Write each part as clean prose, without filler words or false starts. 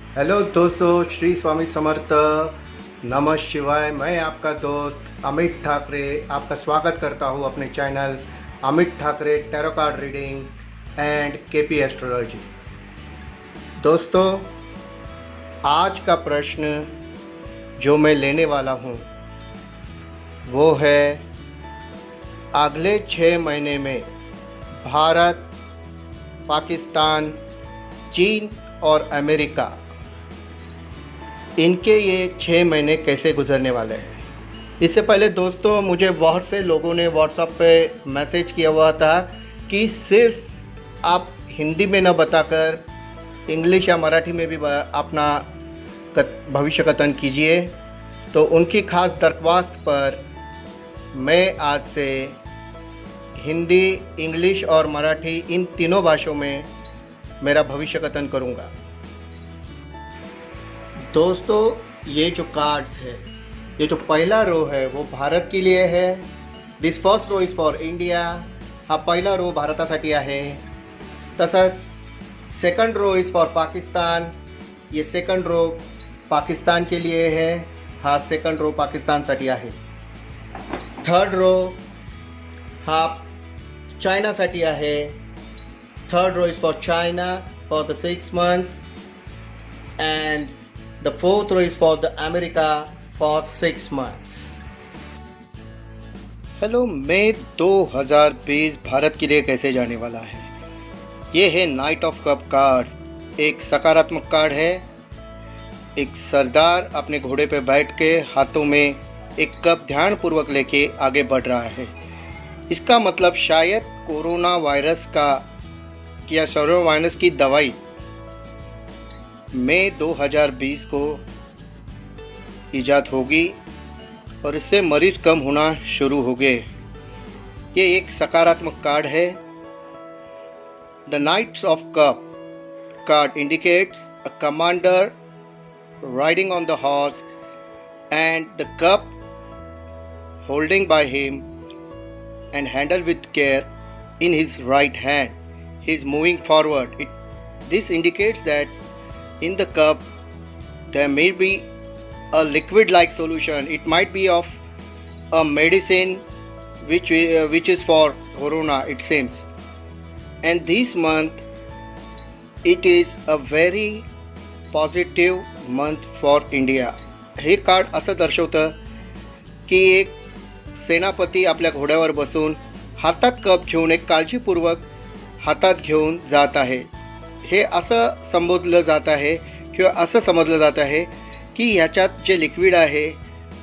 Hello दोस्तों, श्री स्वामी समर्थ। नमः शिवाय। मैं आपका दोस्त अमित ठाकरे आपका स्वागत करता हूँ अपने channel Amit Thackeray tarot card reading and KP astrology. दोस्तों, आज का प्रश्न जो मैं लेने वाला हूँ वो है अगले 6 महीने में भारत, पाकिस्तान, चीन और अमेरिका, इनके ये 6 महीने कैसे गुजरने वाले हैं। इससे पहले दोस्तों, मुझे बहुत से लोगों ने व्हाट्सएप पे मैसेज किया हुआ था कि सिर्फ आप हिंदी में न बताकर इंग्लिश या मराठी में भी अपना भविष्य कथन कीजिए। तो उनकी खास दरख्वास्त पर मैं आज से हिंदी, इंग्लिश और मराठी इन तीनों भाषाओं में मेरा भविष्य कथन करूँगा। दोस्तों, ये जो कार्ड्स है, ये जो पहला रो है वो भारत के लिए है। This first row is for India. हा पहिला रो भारतासाठी आहे। तसंच second row is for Pakistan. ये सेकंड रो पाकिस्तान के लिए है। हा सेकंड रो पाकिस्तानसाठी आहे। थर्ड रो हा चायनासाठी आहे। Third row is for China for the 6 months and the fourth row is for the America for 6 months. Hello, मई 2020 भारत के लिए कैसे जाने वाला है। ये है नाइट ऑफ कप कार्ड। एक सकारात्मक कार्ड है। एक सरदार अपने घोड़े पे बैठ के हाथों में एक कप ध्यानपूर्वक लेके आगे बढ़ रहा है। इसका मतलब शायद कोरोना वायरस का या कोरोना वायरस की दवाई मई 2020 को ईजाद होगी और इससे मरीज कम होना शुरू हो गए। ये एक सकारात्मक कार्ड है। The knights of cup card indicates a commander riding on the horse and the cup holding by him and handle with care in his right hand. He is moving forward. This indicates that in the cup there may be a liquid like solution. It might be of a medicine which is for corona, it seems. And this month it is a very positive month for India. हे card असं दर्शवतं की एक सेनापती आपल्या घोड्यावर बसून हातात कप घेऊन एक काळजीपूर्वक हातात घेऊन जात आहे। हे असं संबोधलं जात आहे किंवा असं समजलं जात आहे की ह्याच्यात जे लिक्विड आहे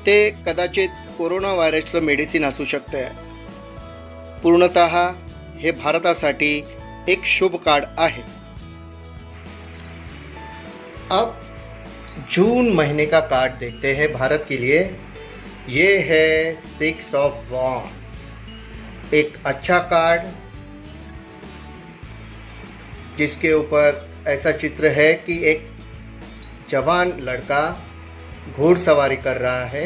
ते कदाचित कोरोना व्हायरसचं मेडिसिन असू शकते। पूर्णतः हे भारतासाठी एक शुभ कार्ड आहे। अब जून महीने का कार्ड देखते हैं भारत के लिए। ये है 6 of Wands। एक अच्छा कार्ड जिसके ऊपर ऐसा चित्र है कि एक जवान लड़का घोड़सवारी कर रहा है।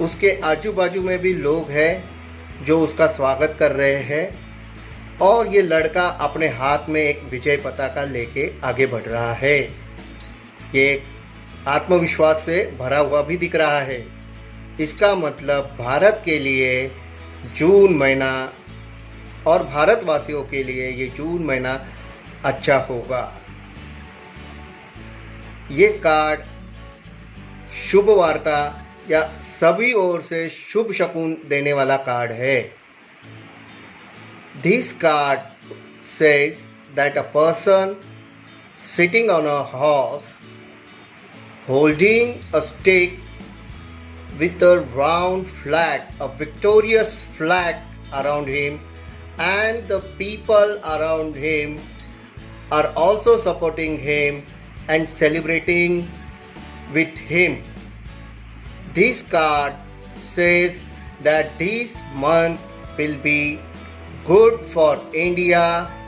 उसके आजू बाजू में भी लोग हैं जो उसका स्वागत कर रहे हैं और ये लड़का अपने हाथ में एक विजय पताका लेके आगे बढ़ रहा है। ये आत्मविश्वास से भरा हुआ भी दिख रहा है। इसका मतलब भारत के लिए जून महीना और भारतवासियों के लिए ये जून महीना अच्छा होगा। ये कार्ड शुभ वार्ता या सभी ओर से शुभ शकुन देने वाला कार्ड है। This card says that a person sitting on a horse holding a stick with a round flag, a victorious flag around him, and the people around him are also supporting him and celebrating with him. This card says that this month will be good for India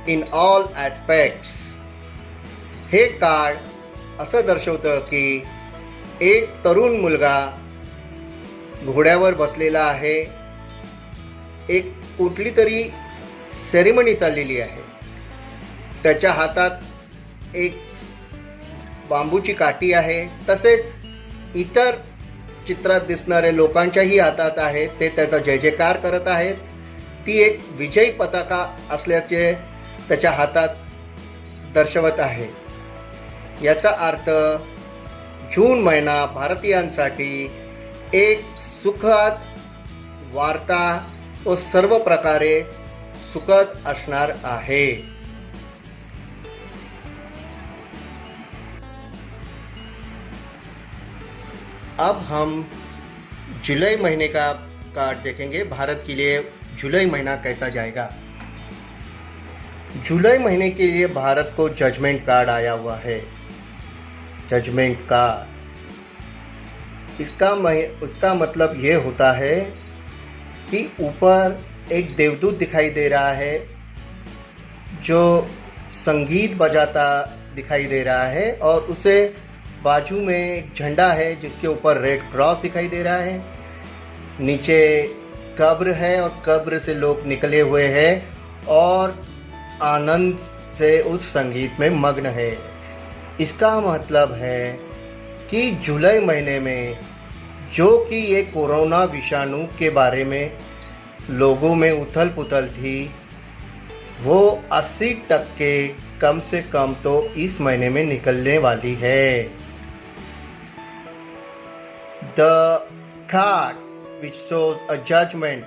in all aspects. हे card असं दर्शवतं की एक तरुण मुलगा घोड्यावर बसलेला आहे। एक कुठली तरी सेरेमनी चाललेली आहे। त्याच्या हातात एक बांबूची काठी आहे, तसेच इतर चित्रात दिसणारे लोकांच्याही हातात आहेत, ते त्याचा जय जयकार करत आहेत. ती एक विजयी पताका असल्याचे त्याच्या हातात दर्शवत आहे. याचा अर्थ जून महिना भारतीयांसाठी एक सुखद वार्ता व सर्व प्रकारे सुखद असणार आहे. अब हम जुलाई महीने का कार्ड देखेंगे. भारत के लिए जुलाई महीना कैसा जाएगा. जुलाई महीने के लिए भारत को जजमेंट कार्ड आया हुआ है. जजमेंट कार्ड उसका मतलब ये होता है कि ऊपर एक देवदूत दिखाई दे रहा है जो संगीत बजाता दिखाई दे रहा है, और उसे बाजू में एक झंडा है जिसके ऊपर रेड क्रॉस दिखाई दे रहा है. नीचे कब्र है और कब्र से लोग निकले हुए हैं और आनंद से उस संगीत में मग्न है. इसका मतलब है कि जुलाई महीने में जो कि ये कोरोना विषाणु के बारे में लोगों में उथल पुथल थी, वो 80% कम से कम तो इस महीने में निकलने वाली है. The card which shows a judgment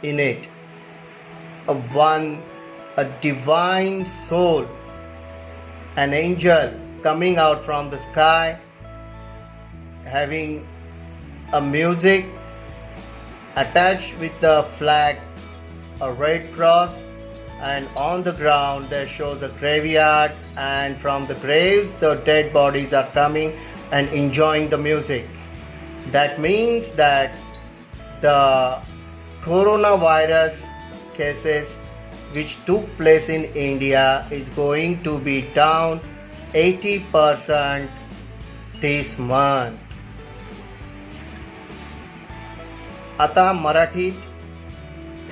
in it, a divine soul, an angel coming out from the sky, having a music attached with the flag, a red cross, and on the ground there shows a graveyard, and from the graves the dead bodies are coming and enjoying the music. That means that the coronavirus cases which took place in India is going to be down 80% this month. आता मराठीत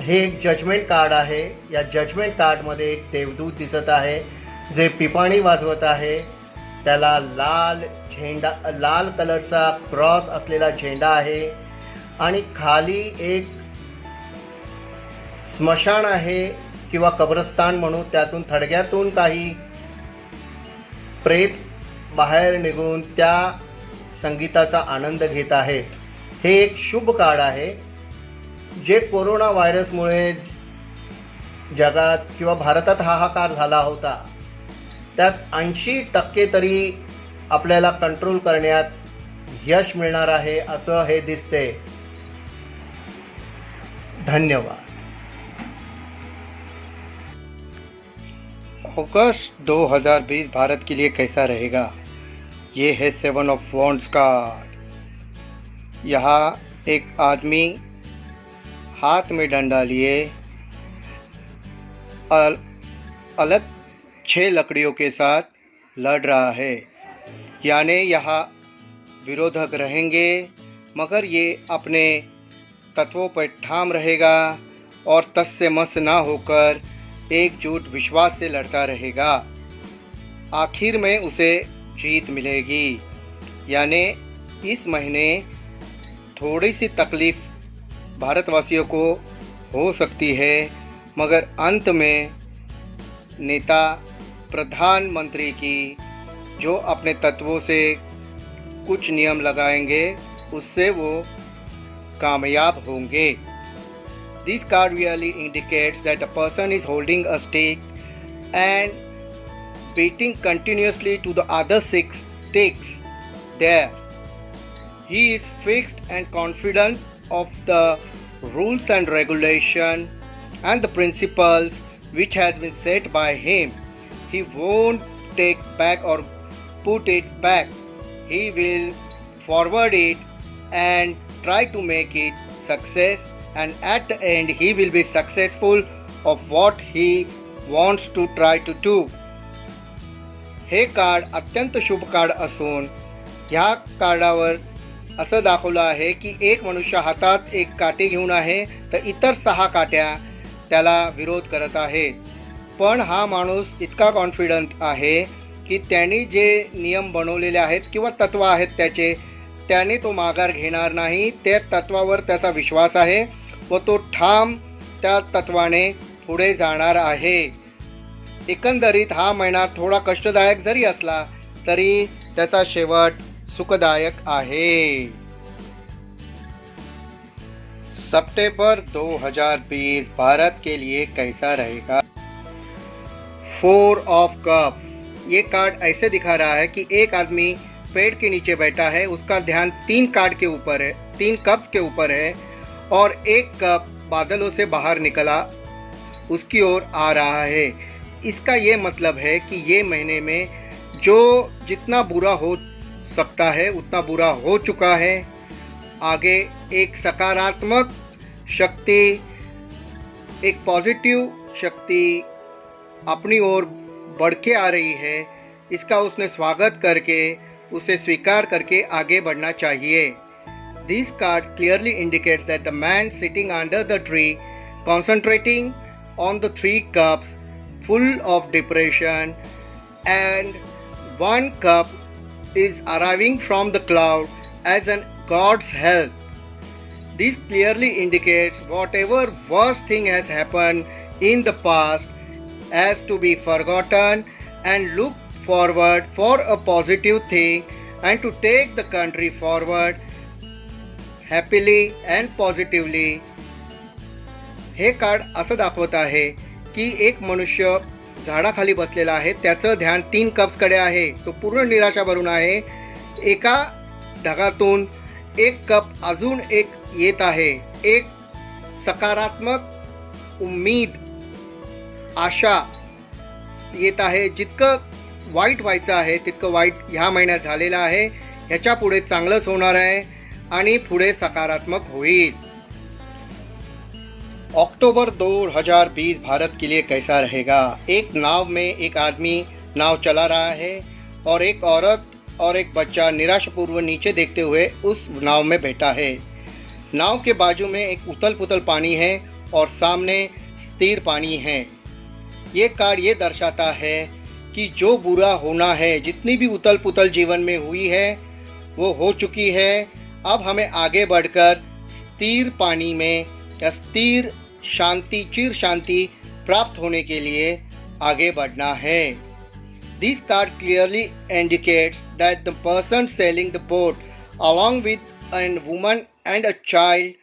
हे एक judgement card आहे. या judgement कार्डमध्ये एक देवदूत दिसत आहे जे पिपाणी वाजवत आहे. त्याला लाल कलरचा क्रॉस असलेला झेंडा आहे आणि खाली एक स्मशान आहे किंवा कब्रस्तान म्हणून. त्यातून थडग्यातून काही प्रेत बाहेर निघून त्या संगीताचा आनंद घेत आहेत. हे एक शुभ कार्ड आहे जे कोरोना व्हायरसमुळे जगात किंवा भारतात हाहाकार झाला होता, त्यात 80% तरी आपल्याला कंट्रोल करण्यात यश मिळणार आहे असं हे दिसते. धन्यवाद. अगस्त 2020 भारत के लिए कैसा रहेगा. ये है 7 ऑफ वॉन्ड्स का. यहाँ एक आदमी हाथ में डंडा लिए अलग 6 लकड़ियों के साथ लड़ रहा है. यानी यहाँ विरोधक रहेंगे मगर ये अपने तत्वों पर ठाम रहेगा और तस से मस ना होकर एकजुट विश्वास से लड़ता रहेगा. आखिर में उसे जीत मिलेगी. यानी इस महीने थोड़ी सी तकलीफ़ भारतवासियों को हो सकती है, मगर अंत में नेता प्रधानमंत्री की जो अपने तत्वों से कुछ नियम लगाएंगे उससे वो कामयाब होंगे. This card really indicates that a person is holding a stick and beating continuously to the other 6 sticks there. He is fixed and confident of the rules and regulation and the principles which has been set by him. He won't take back or put it back. He will forward it and try to make it success, and at the end he will be successful of what he wants to try to do. हे card अत्यंत शुभ card असून ह्या कार्डावर असं दाखवलं आहे की एक मनुष्य हातात एक काठी घेऊन आहे तर इतर 6 काट्या त्याला विरोध करत आहेत. पण हा माणूस इतका कॉन्फिडंट आहे की त्यांनी जे नियम बनवलेले आहेत किंवा तत्व आहेत त्याने तो माघार घेणार नाही. त्या तत्वावर त्याचा विश्वास आहे व तो ठाम त्या तत्वाने पुढे जाणार आहे. एकंदरीत हा महिना थोडा कष्टदायक जरी असला तरी त्याचा शेवट सुखदायक आहे. सितंबर 2020 भारत के लिए कैसा रहेगा? 4 ऑफ कप्स. ये कार्ड ऐसे दिखा रहा है कि एक आदमी पेड़ के नीचे बैठा है, उसका ध्यान 3 कार्ड के ऊपर है, 3 कप्स के ऊपर है और एक कप बादलों से बाहर निकला उसकी ओर आ रहा है. इसका ये मतलब है कि ये महीने में जो जितना बुरा हो सकता है उतना बुरा हो चुका है. आगे एक सकारात्मक शक्ति, एक पॉजिटिव शक्ति अपनी ओर बढ़ के आ रही है. इसका उसने स्वागत करके उसे स्वीकार करके आगे बढ़ना चाहिए. This card clearly indicates that the man sitting under the tree, concentrating on the 3 cups, full of depression, and 1 cup is arriving from the cloud as an God's help. This clearly indicates whatever worst thing has happened in the past has to be forgotten and look forward for a positive thing and to take the country forward happily and positively. हे card असं दाखवत आहे की एक मनुष्य झाडाखाली बसलेला आहे, त्याचं ध्यान 3 कप्सकडे आहे. तो पूर्ण निराशा भरून आहे. एका ढगातून एक कप अजून एक येत आहे. एक सकारात्मक उम्मीद, आशा येत आहे. जितकं वाईट व्हायचं आहे तितकं वाईट ह्या महिन्यात झालेलं आहे. ह्याच्या पुढे चांगलंच होणार आहे आणि पुढे सकारात्मक होईल. अक्टूबर 2020 भारत के लिए कैसा रहेगा? एक नाव में एक आदमी नाव चला रहा है और एक औरत और एक बच्चा निराशापूर्व नीचे देखते हुए उस नाव में बैठा है. नाव के बाजू में एक उथल पुथल पानी है और सामने स्थिर पानी है. ये कार्ड ये दर्शाता है कि जो बुरा होना है, जितनी भी उथल पुथल जीवन में हुई है वो हो चुकी है. अब हमें आगे बढ़कर स्थिर पानी में या स्थिर शांति, चिर शांति प्राप्त होने के लिए आगे बढ़ना है. This card clearly indicates that the person sailing the boat along with a woman and a child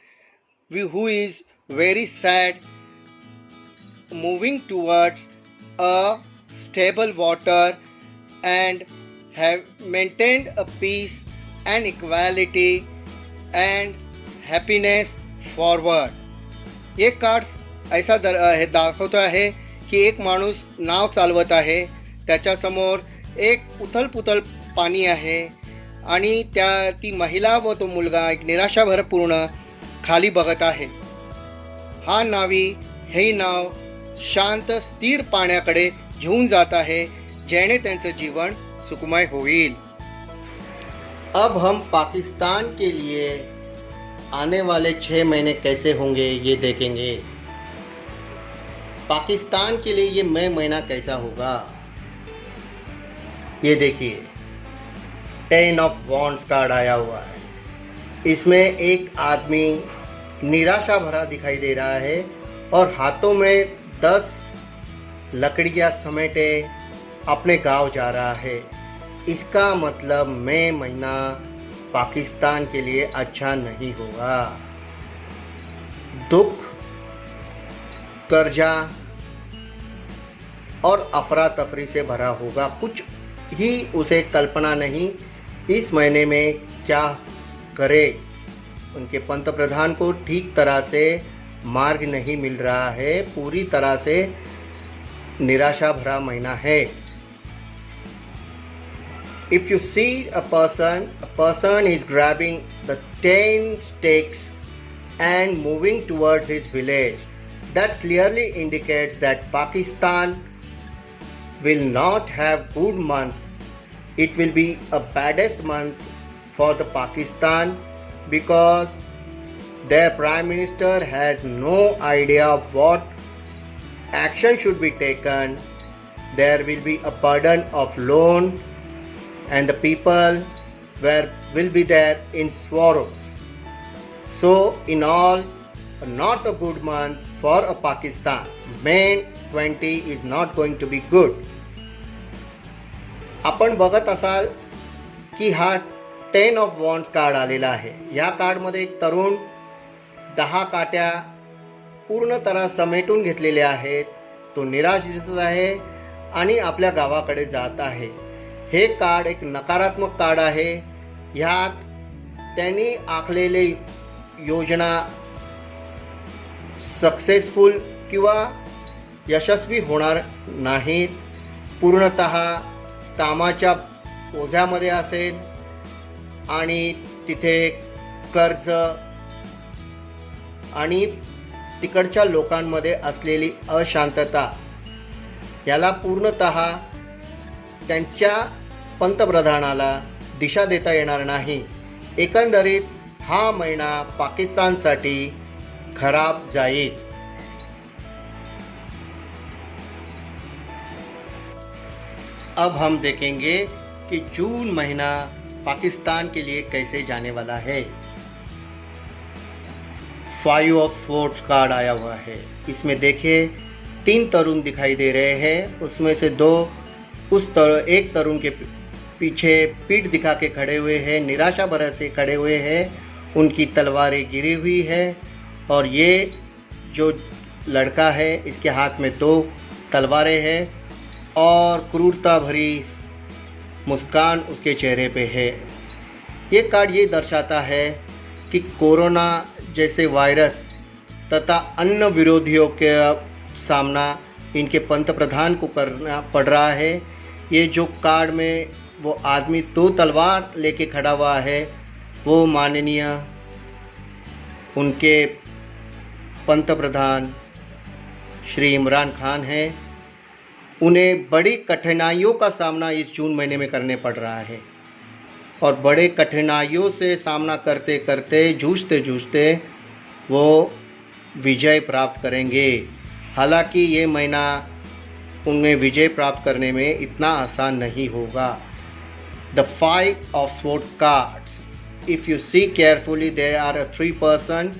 who is very sad, moving towards a stable water and have maintained a peace and equality and happiness forward. ये cards ऐसा दाखवत आहे की एक माणूस नाव चालवत आहे, त्याच्यासमोर एक उथल पुथल पाणी आहे आणि ती महिला व तो मुलगा एक निराशाभरपूर्ण खाली बघत आहे. हा नावी हे नाव शांत स्थिर पाण्याकडे घेऊन जात आहे, जेणे त्यांचं जीवन सुखमय होईल. अब हम पाकिस्तान के लिए आने वाले 6 महीने कैसे होंगे ये देखेंगे. पाकिस्तान के लिए ये मई महीना कैसा होगा ये देखिए. 10 ऑफ वॉन्ड्स कार्ड आया हुआ है. इसमें एक आदमी निराशा भरा दिखाई दे रहा है और हाथों में 10 लकड़ियां समेटे अपने गांव जा रहा है. इसका मतलब मई महीना पाकिस्तान के लिए अच्छा नहीं होगा. दुख, कर्जा और अफरा तफरी से भरा होगा. कुछ ही उसे कल्पना नहीं इस महीने में क्या करे. उनके पंतप्रधान को ठीक तरह से मार्ग नहीं मिल रहा है. पूरी तरह से निराशा भरा महीना है. If you see a person is grabbing the 10 sticks and moving towards his village. That clearly indicates that Pakistan will not have good month. It will be a baddest month for the Pakistan because their Prime Minister has no idea of what action should be taken there will be a burden of loan, and the people will be there in sorrows. So in all, not a good month for a Pakistan. May 20 is not going to be good. आपण बघत असाल की हा 10 of wands card आलेला आहे. या कार्डमध्ये एक तरुण 10 काट्या पूर्ण तरह समेटून घेतलेल्या आहेत. तो निराश दिसत आहे आणि आपल्या गावाकडे जात आहे. हे कार्ड एक नकारात्मक कार्ड आहे. ह्यात त्यांनी आखलेले योजना सक्सेसफुल किंवा यशस्वी होणार नाहीत. पूर्णतः कामाच्या ओझ्यामध्ये असेल आणि तिथे कर्ज आणि तिकडच्या लोकांमध्ये असलेली अशांतता याला पूर्णतः त्यांच्या पंतप्रधानाला दिशा देता येणार नाही. एकंदरीत हा महिना पाकिस्तानसाठी खराब जाईल. अब हम देखेंगे कि जून महीना पाकिस्तान के लिए कैसे जाने वाला है. 5 ऑफ स्वॉर्ड्स कार्ड आया हुआ है. इसमें देखिए 3 तरुण दिखाई दे रहे हैं. उसमें से 2 एक तरुण के पीछे पीठ दिखा के खड़े हुए हैं, निराशा भरे से खड़े हुए हैं. उनकी तलवारें गिरी हुई है और ये जो लड़का है इसके हाथ में 2 तलवारें हैं और क्रूरता भरी मुस्कान उसके चेहरे पे है. ये कार्ड ये दर्शाता है कि कोरोना जैसे वायरस तथा अन्य विरोधियों के सामना इनके पंतप्रधान को करना पड़ रहा है. ये जो कार्ड में वो आदमी 2 तलवार लेके खड़ा हुआ है वो माननीय उनके पंतप्रधान श्री इमरान खान हैं. उन्हें बड़ी कठिनाइयों का सामना इस जून महीने में करने पड़ रहा है और बड़े कठिनाइयों से सामना करते करते जूझते जूझते वो विजय प्राप्त करेंगे. हालांकि ये महीना उनमें विजय प्राप्त करने में इतना आसान नहीं होगा. The 5 of sword cards, if you see carefully, there are 3 person,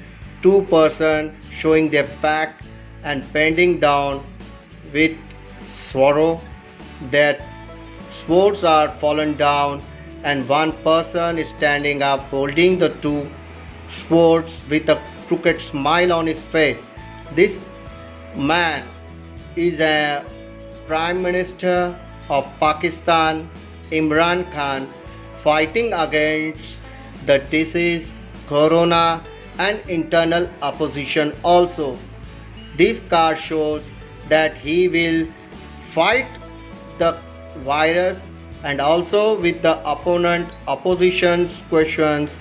2 person showing their back and bending down with sorrow. Their swords are fallen down and one person is standing up holding the 2 swords with a crooked smile on his face. This man is a Prime Minister of Pakistan, Imran Khan, fighting against the disease, corona and internal opposition also. This card shows that he will fight the virus and also with the opposition's questions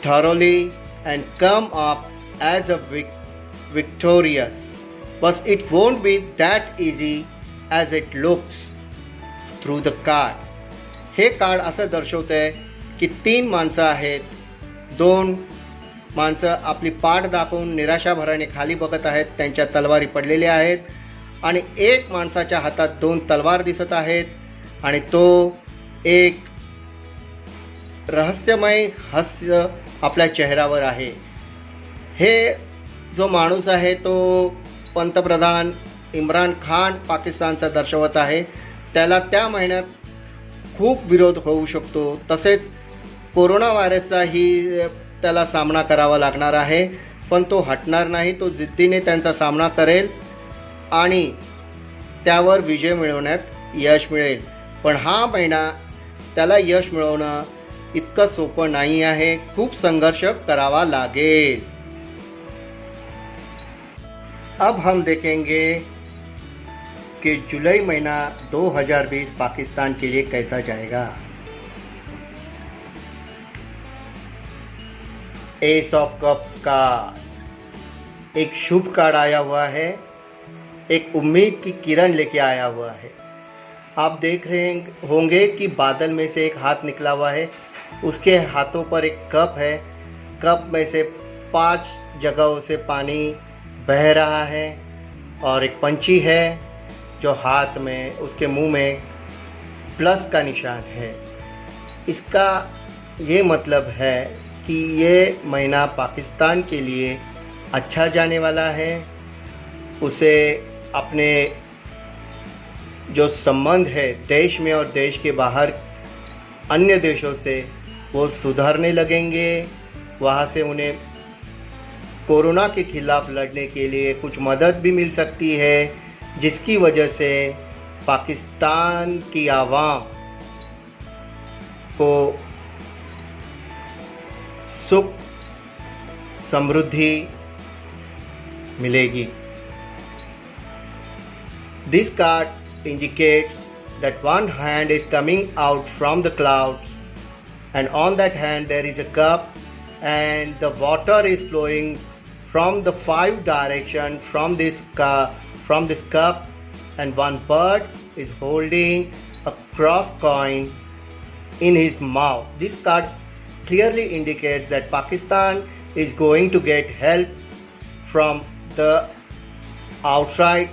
thoroughly and come up as a victorious. But it won't be that easy as it looks through the card. हे card असं दर्शवतंय की 3 माणसं आहेत. 2 माणसं आपली पाठ दाखवून निराशाभराने खाली बघत आहेत. त्यांच्या तलवारी पडलेल्या आहेत आणि एक माणसाच्या हातात 2 तलवार दिसत आहेत आणि तो एक रहस्यमय हास्य आपल्या चेहऱ्यावर आहे. हे जो माणूस आहे तो पंतप्रधान इम्रान खान पाकिस्तानचा दर्शवत आहे. त्याला त्या महिन्यात खूप विरोध होऊ शकतो. तसेच कोरोना व्हायरसचाही त्याला सामना करावा लागणार आहे, पण तो हटणार नाही. तो जिद्दीने त्यांचा सामना करेल आणि त्यावर विजय मिळवण्यात यश मिळेल. पण हा महिना त्याला यश मिळवणं इतकं सोपं नाही आहे. खूप संघर्ष करावा लागेल. अब हम देखेंगे कि जुलाई महीना 2020 पाकिस्तान के लिए कैसा जाएगा. एस ऑफ कप्स का एक शुभ कार्ड आया हुआ है. एक उम्मीद की किरण लेके आया हुआ है. आप देख रहे होंगे कि बादल में से एक हाथ निकला हुआ है. उसके हाथों पर एक कप है. कप में से 5 जगहों से पानी बह रहा है और एक पंछी है जो हाथ में उसके मुंह में प्लस का निशान है। इसका ये मतलब है कि ये महीना पाकिस्तान के लिए अच्छा जाने वाला है। उसे अपने जो संबंध है देश में और देश के बाहर अन्य देशों से वो सुधरने लगेंगे। वहाँ से उन्हें कोरोना के खिलाफ लड़ने के लिए कुछ मदद भी मिल सकती है, जिसकी वजह से पाकिस्तान की आवाम को सुख समृद्धि मिलेगी। This card indicates that one hand is coming out from the clouds, and on that hand there is a cup, and the water is flowing from the 5 direction from this cup, and one bird is holding a cross coin in his mouth. This card clearly indicates that Pakistan is going to get help from the outside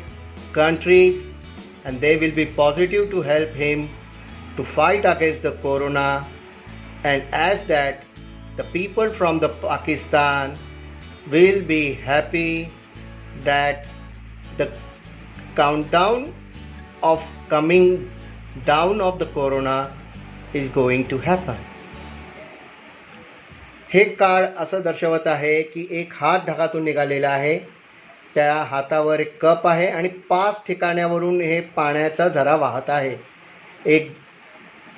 countries, and they will be positive to help him to fight against the corona. And as that, the people from the Pakistan will be happy that the countdown of coming down of the corona is going to happen. हे card असं दर्शवत आहे की एक हात ढगातून निघालेला आहे, त्या हातावर एक कप आहे आणि 5 ठिकाणावरून हे पाण्याचा झरा वाहत आहे. एक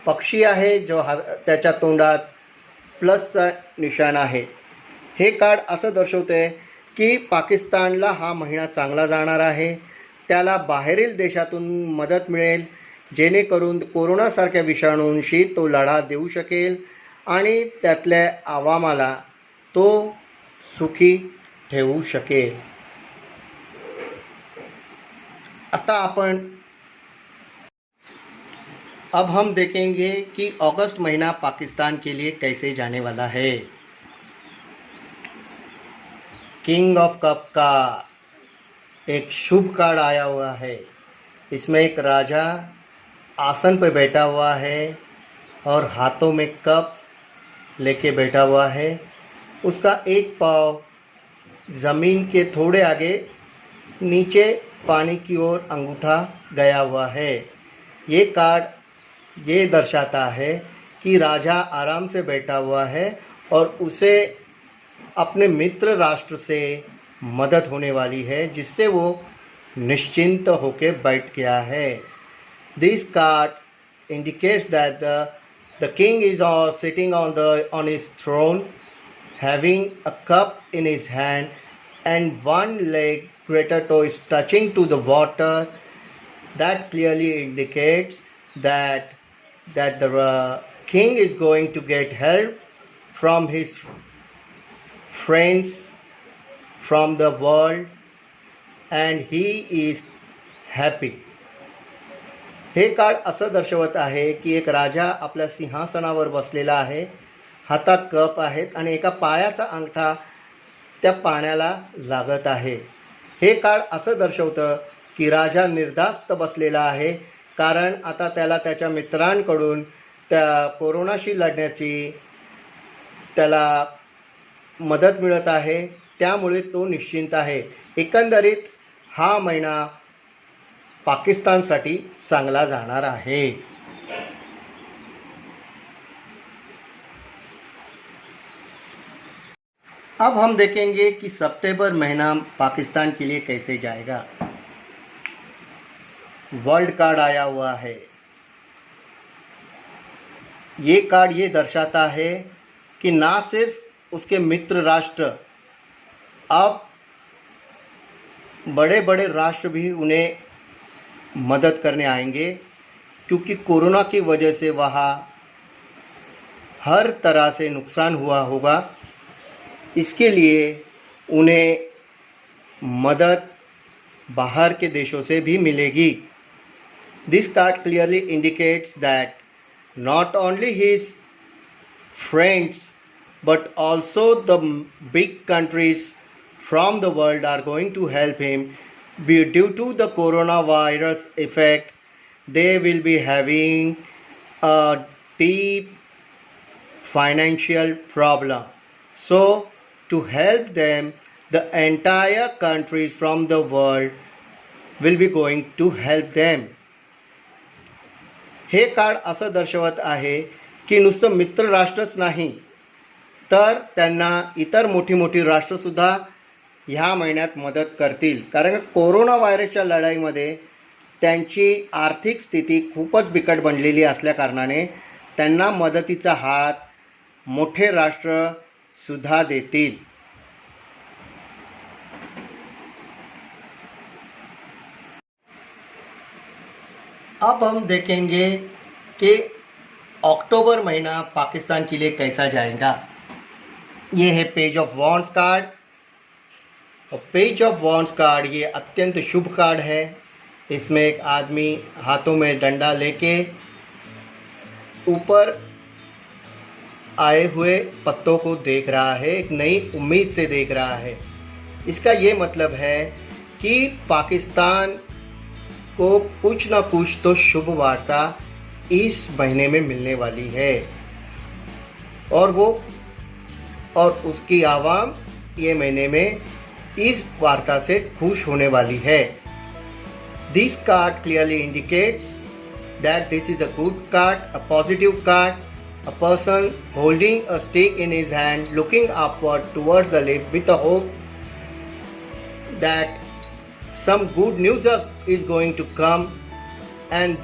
पक्षी आहे जो त्याच्या तोंडात प्लसचा निशाण आहे. हे कार्ड असं दर्शवते की पाकिस्तानला हा महिना चांगला जाणार आहे. त्याला बाहेरील देशातून मदत मिळेल, जेणेकरून कोरोनासारख्या विषाणूंशी तो लढा देऊ शकेल आणि त्यातल्या आवामाला तो सुखी ठेवू शकेल. अब हम देखेंगे कि अगस्त महीना पाकिस्तान के लिए कैसे जाने वाला है. किंग ऑफ कप्स का एक शुभ कार्ड आया हुआ है. इसमें एक राजा आसन पर बैठा हुआ है और हाथों में कप्स लेके बैठा हुआ है. उसका एक पाँव ज़मीन के थोड़े आगे नीचे पानी की ओर अंगूठा गया हुआ है. ये कार्ड ये दर्शाता है कि राजा आराम से बैठा हुआ है और उसे अपने मित्र राष्ट्र से मदद होने वाली है, जिससे वो निश्चिंत होकर बैठ गया है. This card indicates that the king is sitting on his throne, having a cup in his hand, and one leg greater toe is touching to the water. That clearly indicates that the king is going to get help from his friends from the world, and he is happy. हे card असं दर्शवत आहे की एक राजा आपल्या सिंहासनावर बसलेला आहे, हातात कप आहेत आणि एका पायाचा अंगठा त्या पाण्याला लागत आहे. हे कार्ड असं दर्शवतं की राजा निर्धास्त बसलेला आहे, कारण आता त्याला त्याच्या मित्रांकडून त्या कोरोनाशी लढण्याची त्याला मदत मिळत आहे, त्यामुळे तो निश्चिंत आहे. एकंदरीत हा महिना पाकिस्तानसाठी चांगला जाणार आहे. अब हम देखेंगे कि सितंबर महीना पाकिस्तान के लिए कैसे जाएगा. वर्ल्ड कार्ड आया हुआ है. ये कार्ड ये दर्शाता है कि ना सिर्फ उसके मित्र राष्ट्र, अब बड़े बड़े राष्ट्र भी उन्हें मदद करने आएंगे, क्योंकि कोरोना की वजह से वहाँ हर तरह से नुकसान हुआ होगा. इसके लिए उन्हें मदद बाहर के देशों से भी मिलेगी. This card clearly indicates that not only his friends but also the big countries from the world are going to help him due to the coronavirus effect, they will be having a deep financial problem. So, to help them, the entire countries from the world will be going to help them. हे card असं दर्शवत आहे की नुसतं मित्र राष्ट्रच नाही तर त्यांना इतर मोठी मोठी राष्ट्रसुद्धा ह्या महिन्यात मदत करतील. कारण कोरोना व्हायरसच्या लढाईमध्ये त्यांची आर्थिक स्थिती खूपच बिकट बनलेली असल्याकारणाने त्यांना मदतीचा हात मोठे राष्ट्रसुद्धा देतील. अब हम देखेंगे कि अक्टूबर महीना पाकिस्तान के लिए कैसा जाएगा. ये है पेज ऑफ वॉन्ड्स कार्ड. और पेज ऑफ वॉन्ड्स कार्ड ये अत्यंत शुभ कार्ड है. इसमें एक आदमी हाथों में डंडा लेके ऊपर आए हुए पत्तों को देख रहा है, एक नई उम्मीद से देख रहा है. इसका ये मतलब है कि पाकिस्तान को कुछ ना कुछ तो शुभ वार्ता इस महीने में मिलने वाली है और उसकी आवाम ये महीने में इस वार्ता से खुश होने वाली है. This card clearly indicates that this is a good card, a positive card, a person holding a stick in his hand, looking upward towards the lift with a hope that some good news is going to come, and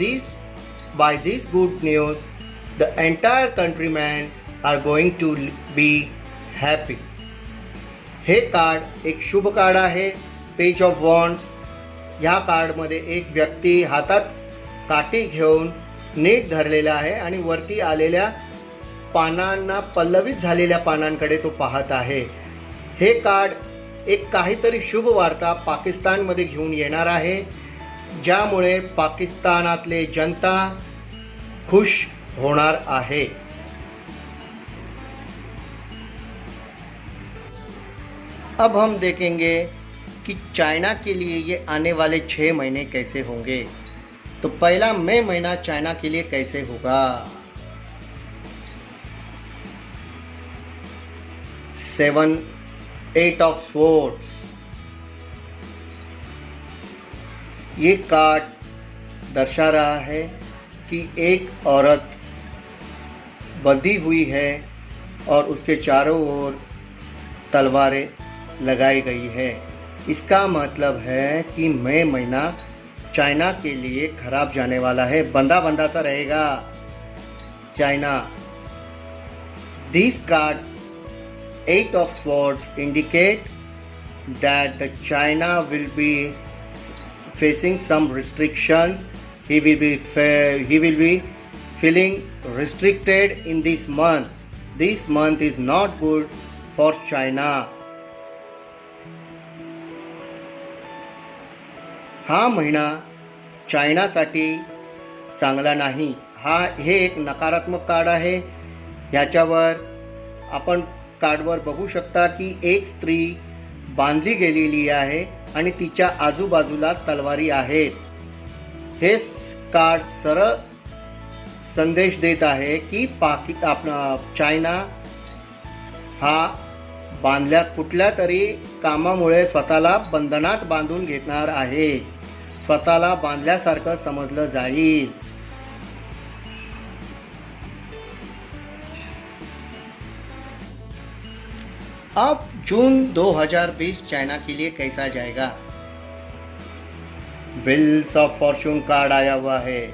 by this good news the entire countrymen are going to be happy. हे card एक शुभ card आहे. Page of wands. ह्या कार्डमध्ये एक व्यक्ती हातात काठी घेऊन नीट धरलेला आहे आणि वरती आलेल्या पानांना पल्लवित झालेल्या पानांकडे तो पाहत आहे. हे कार्ड एक काहीतरी शुभ वार्ता पाकिस्तानमध्ये घेऊन येणार आहे, ज्यामुळे पाकिस्तानातले जनता खुश होणार आहे. अब हम देखेंगे कि चाइना के लिए ये आने वाले 6 महीने कैसे होंगे. तो पहला मई महीना चाइना के लिए कैसे होगा. 7 8 ऑफ स्वॉर्ड्स. ये कार्ड दर्शा रहा है कि एक औरत बंधी हुई है और उसके चारों ओर तलवारें लगाई गई है. इसका मतलब है कि मई महीना चाइना के लिए खराब जाने वाला है. बंधा बंधा सा रहेगा China. This card 8 of swords indicate that the China will be facing some restrictions. He will be feeling restricted in this month. This month is not good for China. हा महिना चायनासाठी चांगला नाही. हे एक नकारात्मक कार्ड आहे. ह्याच्यावर आपण कार्डवर बघू शकता की एक स्त्री बांधली गेलेली आहे आणि तिच्या आजूबाजूला तलवारी आहेत. हे कार्ड सरळ संदेश देत आहे की चायना हा कुठल्या तरी कामामुळे स्वतःला बंधनात बांधून घेणार आहे. स्वतःला बांधल्यासारखं समजलं जाईल. अब जून 2020 चाइना के लिए कैसा जाएगा. व्हील्स ऑफ फॉर्चून कार्ड आया हुआ है.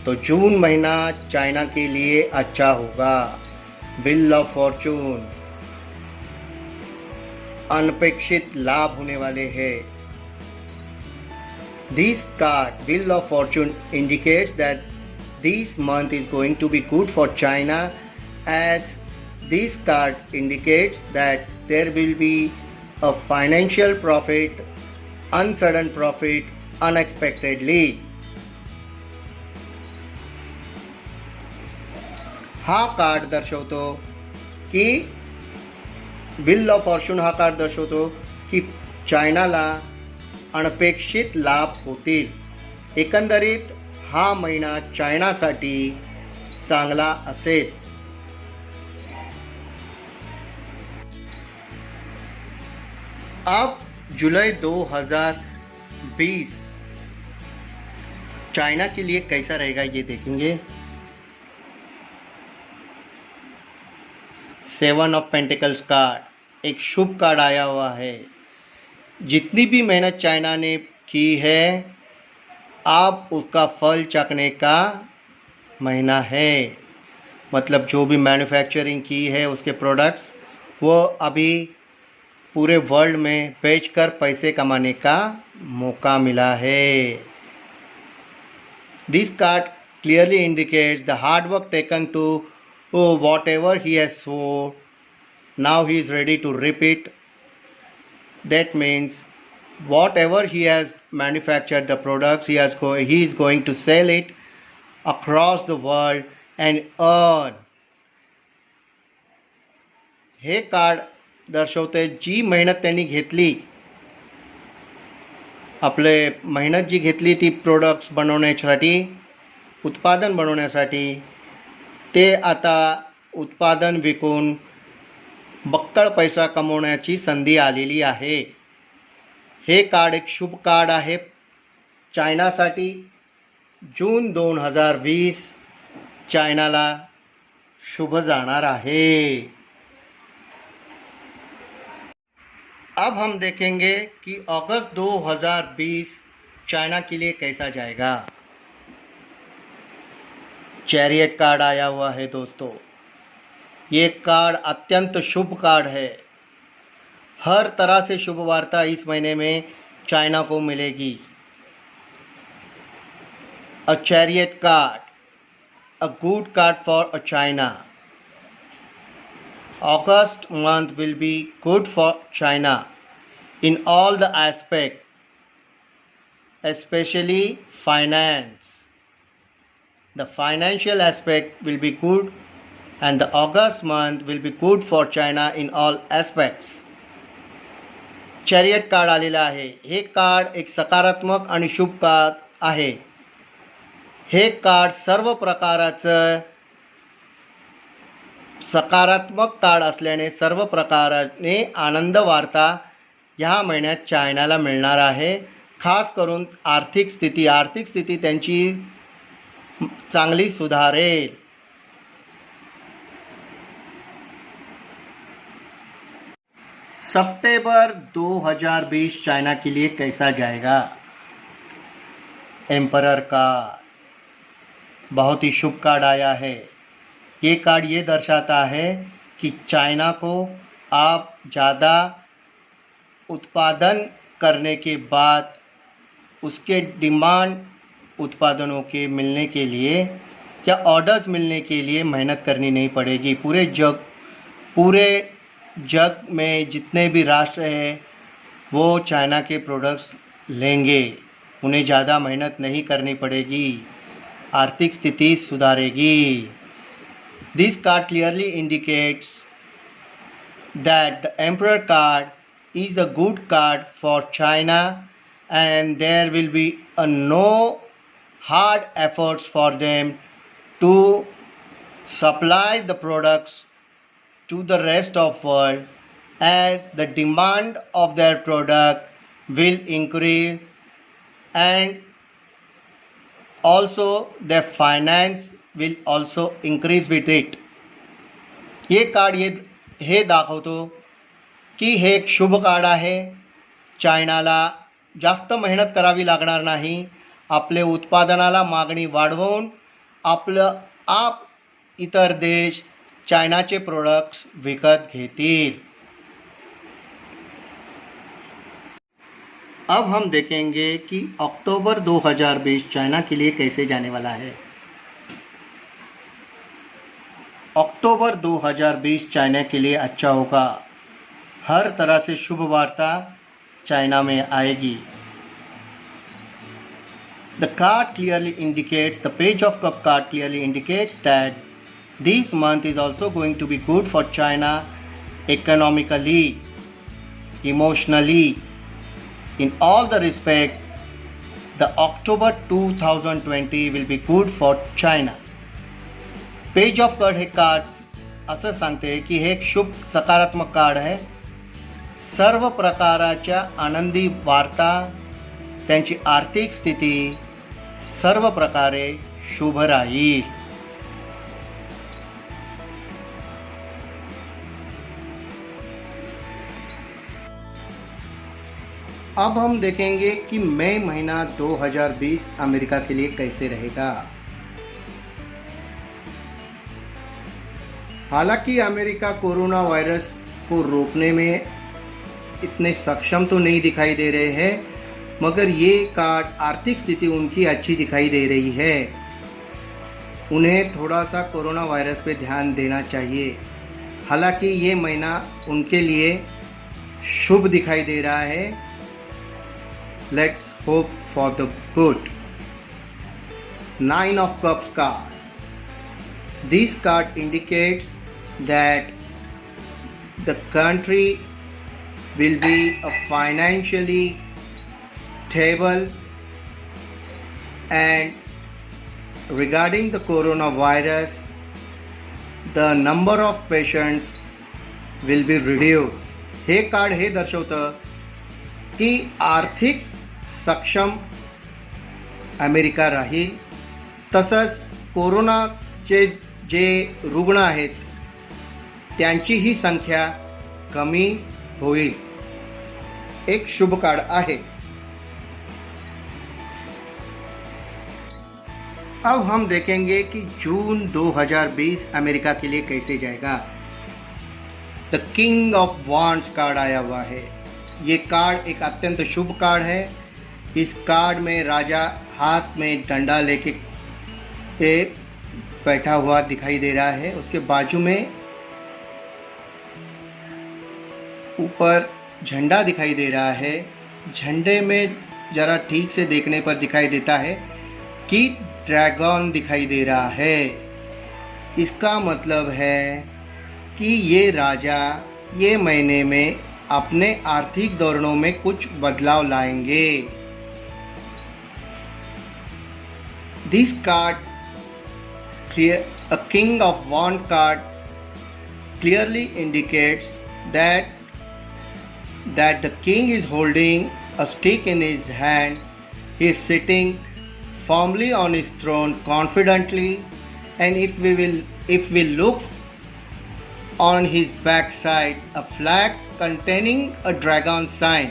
तो जून महीना चाइना के लिए अच्छा होगा. Wheel of Fortune. अनपेक्षित लाभ होने वाले हैं. This card, Wheel of Fortune, indicates that this month is going to be good for China, as this card indicates that there will be a financial profit, unsudden profit, unexpectedly. हा card दर्शवतो की wheel of Fortune हा card दर्शवतो की चायनाला अनपेक्षित लाभ होतील. एकंदरीत हा महिना चायनासाठी चांगला असेल. अब जुलाई 2020 चाइना के लिए कैसा रहेगा ये देखेंगे. 7 ऑफ पेंटिकल्स कार्ड एक शुभ कार्ड आया हुआ है. जितनी भी मेहनत चाइना ने की है अब उसका फल चखने का महीना है. मतलब जो भी मैन्युफैक्चरिंग की है उसके प्रोडक्ट्स वो अभी पूरे वर्ल्ड में बेचकर पैसे कमाने का मौका मिला है. This card clearly indicates the hard work taken to whatever he has sown. Now he is ready to reap it. That means whatever he has manufactured the products he is going to sell it across the world and earn. हे card दर्शवते जी मेहनत त्यांनी घेतली, आपले मेहनत जी घेतली ती प्रोडक्ट्स बनवण्यासाठी, उत्पादन बनवण्यासाठी, ते आता उत्पादन विकून बक्कळ पैसा कमवण्याची संधी आलेली आहे. हे कार्ड एक शुभ कार्ड आहे चायनासाठी. जून 2020 चायनाला शुभ जाणार आहे. अब हम देखेंगे कि अगस्त 2020 चाइना के लिए कैसा जाएगा. चैरियट कार्ड आया हुआ है दोस्तों. ये कार्ड अत्यंत शुभ कार्ड है. हर तरह से शुभ वार्ता इस महीने में चाइना को मिलेगी. A chariot card, a good card for a China. August month will be good for China in all the aspects, especially finance. The financial aspect will be good and the August month will be good for China in all aspects. Chariot card आलेलं आहे. हे card एक सकारात्मक आणि शुभ card आहे. हे card सर्व प्रकाराचं सकारात्मक card असल्याने सर्व प्रकाराने आनंद वार्ता ह्या महिन्यात चायनाला मिळणार आहे. खास करून आर्थिक स्थिती त्यांची चांगली सुधारेल. सितंबर 2020 चाइना के लिए कैसा जाएगा. एम्परर कार्ड बहुत ही शुभ कार्ड आया है. ये कार्ड ये दर्शाता है कि चाइना को आप ज़्यादा उत्पादन करने के बाद उसके डिमांड उत्पादनों के मिलने के लिए या ऑर्डर्स मिलने के लिए मेहनत करनी नहीं पड़ेगी. पूरे जग में जितने भी राष्ट्र हैं वो चाइना के प्रोडक्ट्स लेंगे. उन्हें ज़्यादा मेहनत नहीं करनी पड़ेगी. आर्थिक स्थिति सुधारेगी. This card clearly indicates that the Emperor card is a good card for China and there will be no hard efforts for them to supply the products to the rest of world, as the demand of their product will increase and also their finance will also increase with it. ये card हे दाखवतो की हे एक शुभ card आहे. चायनाला जास्त मेहनत करावी लागणार नाही. आपले उत्पादनाला मागणी वाढवून आप इतर देश चायनाचे प्रोडक्ट्स विकत घेतील. अब हम देखेंगे कि अक्टूबर 2020 चाइना के लिए कैसे जाने वाला है. अक्टूबर 2020 चाइना के लिए अच्छा होगा. हर तरह से शुभ वार्ता चाइना में आएगी. The card clearly indicates, the page of cup card clearly indicates that this month is also going to be good for China economically, emotionally, In all the respect, the October 2020 will be good for China. Page of card हे card असं सांगते की हे एक शुभ सकारात्मक card आहे. सर्व प्रकाराच्या आनंदी वार्ता, त्यांची आर्थिक स्थिती सर्व प्रकारे शुभ राहील. अब हम देखेंगे कि मई महीना 2020 अमेरिका के लिए कैसे रहेगा. हालांकि अमेरिका कोरोना वायरस को रोकने में इतने सक्षम तो नहीं दिखाई दे रहे हैं, मगर ये कार्ड आर्थिक स्थिति उनकी अच्छी दिखाई दे रही है. उन्हें थोड़ा सा कोरोना वायरस पे ध्यान देना चाहिए. हालांकि ये महीना उनके लिए शुभ दिखाई दे रहा है. Let's hope for the good. 9 of Cups card. This card indicates that the country will be a financially stable, and regarding the coronavirus, the number of patients will be reduced. हे कार्ड हे दर्शवतं की आर्थिक सक्षम America राहील. तसंच कोरोनाचे जे रुग्ण आहेत त्यांचीही संख्या कमी होईल. एक शुभ कार्ड आहे. अब हम देखेंगे कि जून 2020 अमेरिका के लिए कैसे जाएगा. The king of wands card आया हुआ है. ये कार्ड एक अत्यंत शुभ कार्ड है. इस कार्ड में राजा हाथ में डंडा लेके बैठा हुआ दिखाई दे रहा है. उसके बाजू में ऊपर झंडा दिखाई दे रहा है. झंडे में ज़रा ठीक से देखने पर दिखाई देता है कि ड्रैगन दिखाई दे रहा है. इसका मतलब है कि ये राजा ये महीने में अपने आर्थिक धोरणों में कुछ बदलाव लाएंगे. This card, a king of wand card, clearly indicates that the king is holding a stick in his hand. He is sitting firmly on his throne confidently, and if we look on his backside a flag containing a dragon sign,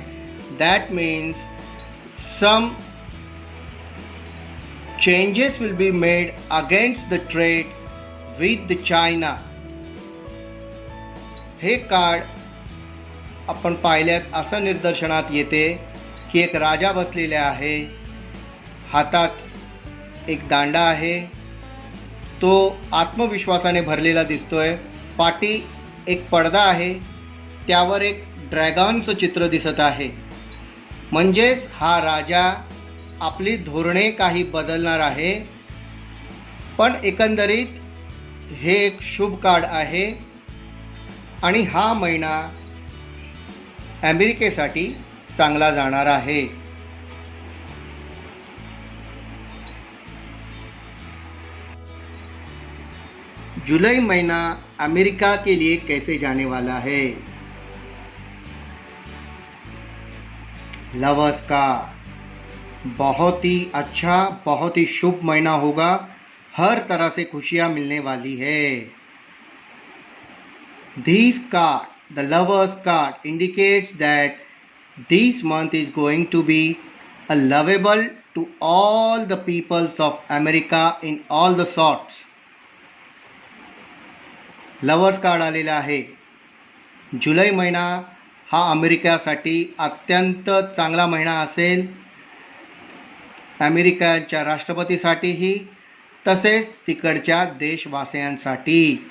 that means some changes will be made against the trade with the China. हे card आपण पाहिल्यात असं निदर्शनात येते की एक राजा बसलेला आहे. हातात एक दांडा आहे. तो आत्मविश्वासाने भरलेला दिसतोय. पाठी एक पडदा आहे. त्यावर एक ड्रॅगनचं चित्र दिसत आहे. म्हणजेच हा राजा आपली धोरणे काही बदलणार आहे. पण एकंदरीत हे एक शुभ कार्ड आहे आणि हा महिना अमेरिकेसाठी चांगला जाणार आहे. जुलाई महीना अमेरिका के लिए कैसे जाने वाला है. लवर्स का बहुत ही अच्छा, बहुत ही शुभ महीना होगा. हर तरह से खुशियां मिलने वाली है. This card, the lovers card, indicates that this month is going to be a lovable to all the peoples of America in all the sorts. Lovers card आलेला आहे. जुलै महिना हा अमेरिकेसाठी अत्यंत चांगला महिना असेल. अमेरिकेच्या राष्ट्रपतीसाठीही तसेच तिकडच्या देशवासियांसाठी.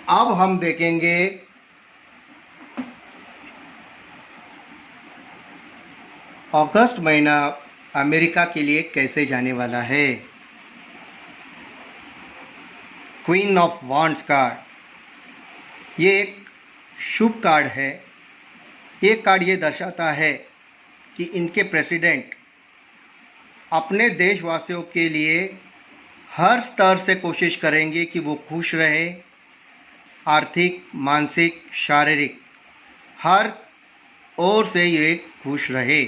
अब हम देखेंगे अगस्त महीना अमेरिका के लिए कैसे जाने वाला है. Queen of wands card. ये एक शुभ कार्ड है। ये कार्ड ये दर्शाता है कि इनके प्रेसिडेंट अपने देशवासियों के लिए हर स्तर से कोशिश करेंगे कि वो खुश रहे, आर्थिक, मानसिक, शारीरिक हर ओर से ये खुश रहे।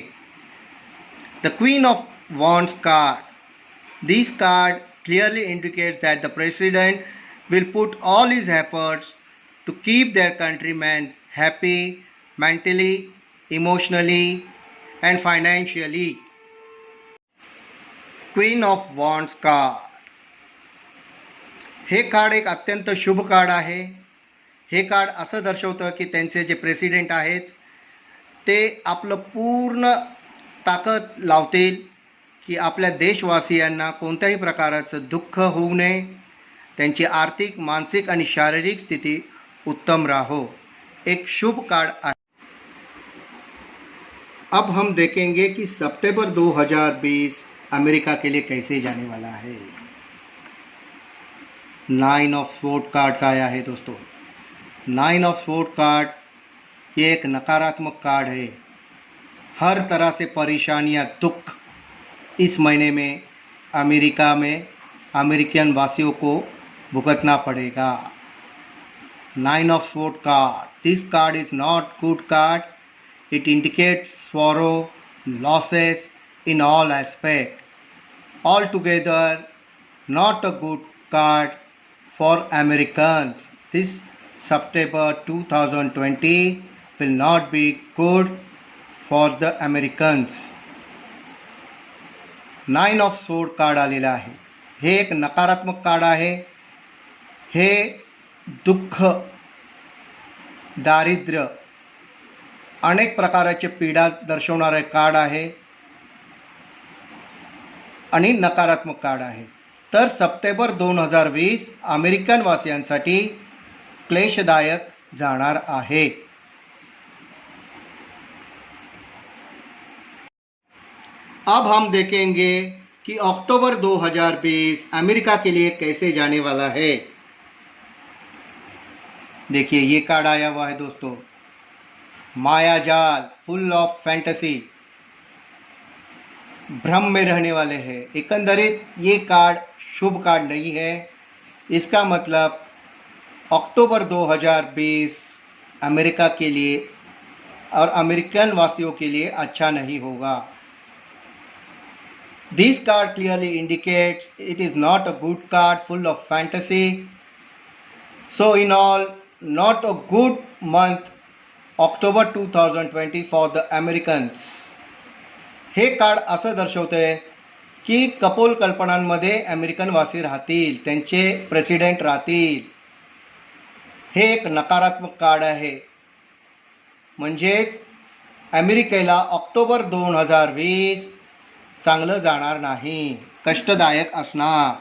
The queen of wands card, this card clearly indicates that the president will put all his efforts to keep their countrymen happy mentally, emotionally and financially. Queen of wands card, हे कार्ड एक अत्यंत शुभ card आहे। हे card असं दर्शवतं की त्यांचे जे president आहेत ते आपलं पूर्ण ताकद लावतील की आपल्या देशवासियांना कोणत्याही प्रकारचं दुःख होऊ नये, त्यांची आर्थिक, मानसिक आणि शारीरिक स्थिती उत्तम राहो। एक शुभ कार्ड आहे। अब हम देखेंगे कि सितंबर 2020 अमेरिका के लिए कैसे जाने वाला है। 9 ऑफ स्वॉर्ड कार्ड्स आया है दोस्तों। 9 ऑफ स्वॉर्ड कार्ड ये एक नकारात्मक कार्ड है। हर तरह से परेशानियां, दुख इस महीने में अमेरिका में अमेरिकन वासियों को भुगतना पड़ेगा। 9 of sword card, this card is not good card. It indicates sorrow, losses in all aspects. Altogether, not a good card for Americans. This September 2020 will not be good for the Americans. 9 of sword card आलेला आहे। हे एक नकारात्मक card आहे। हे दुःख, दारिद्र्य, अनेक प्रकारचे पीडा दर्शवणारे कार्ड आहे आणि नकारात्मक कार्ड आहे। तर सप्टेंबर 2020 अमेरिकन वासियांसाठी क्लेशदायक जाणार आहे। अब हम देखेंगे कि अक्टूबर 2020 अमेरिका के लिए कैसे जाने वाला है। देखिए ये कार्ड आया हुआ है दोस्तों, मायाजाल, फुल ऑफ फैंटेसी, भ्रम में रहने वाले हैं। एकंदरित ये कार्ड शुभ कार्ड नहीं है। इसका मतलब अक्टूबर 2020 अमेरिका के लिए और अमेरिकन वासियों के लिए अच्छा नहीं होगा। This card clearly indicates it is not a good card, full of fantasy. So in all, not a good month, October 2020 for the Americans. हे कार्ड असं दर्शवतंय की कपोल कल्पनांमध्ये अमेरिकन वासी राहतील, त्यांचे प्रेसिडेंट राहतील। हे एक नकारात्मक कार्ड आहे। म्हणजेच अमेरिकेला ऑक्टोबर 2020 चांगलं जाणार नहीं, कष्टदायक असणार।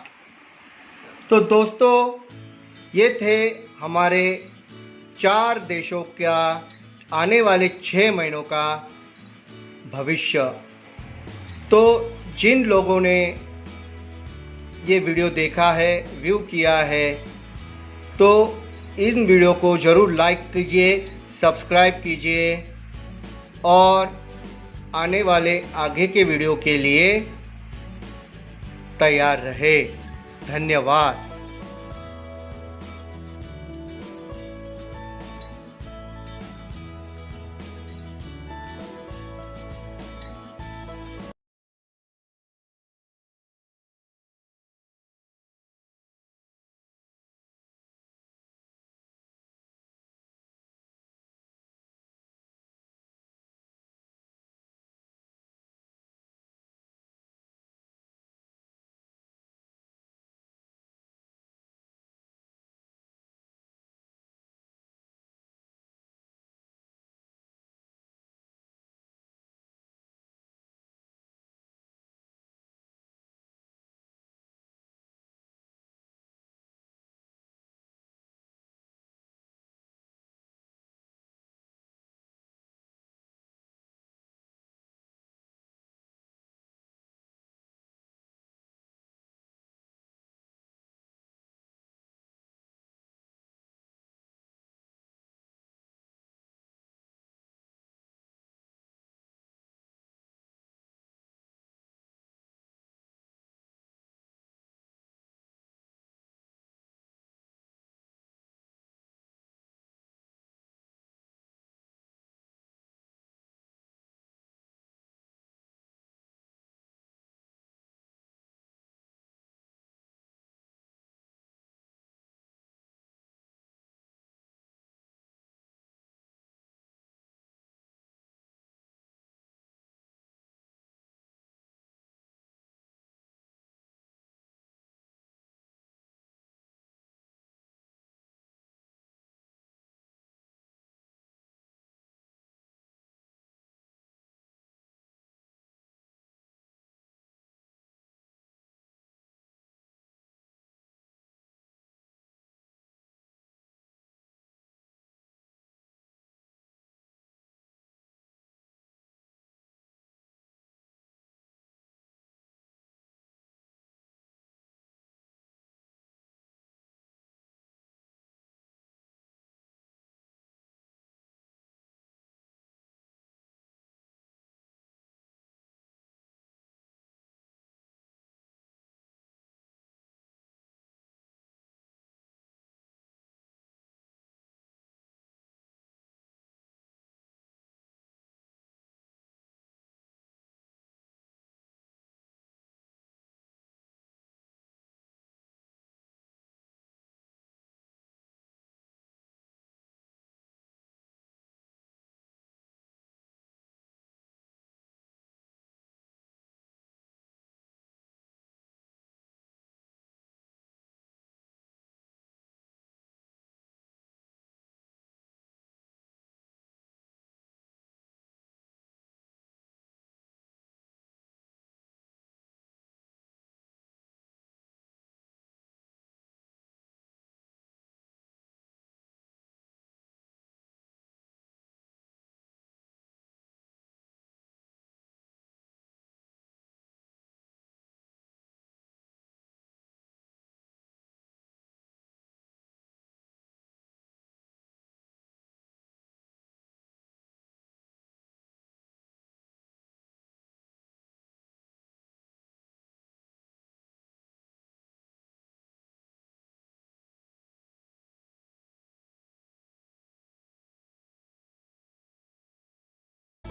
तो दोस्तों, ये थे हमारे 4 देशों का आने वाले 6 महीनों का भविष्य। तो जिन लोगों ने ये वीडियो देखा है, व्यू किया है, तो इन वीडियो को ज़रूर लाइक कीजिए, सब्सक्राइब कीजिए और आने वाले आगे के वीडियो के लिए तैयार रहे। धन्यवाद।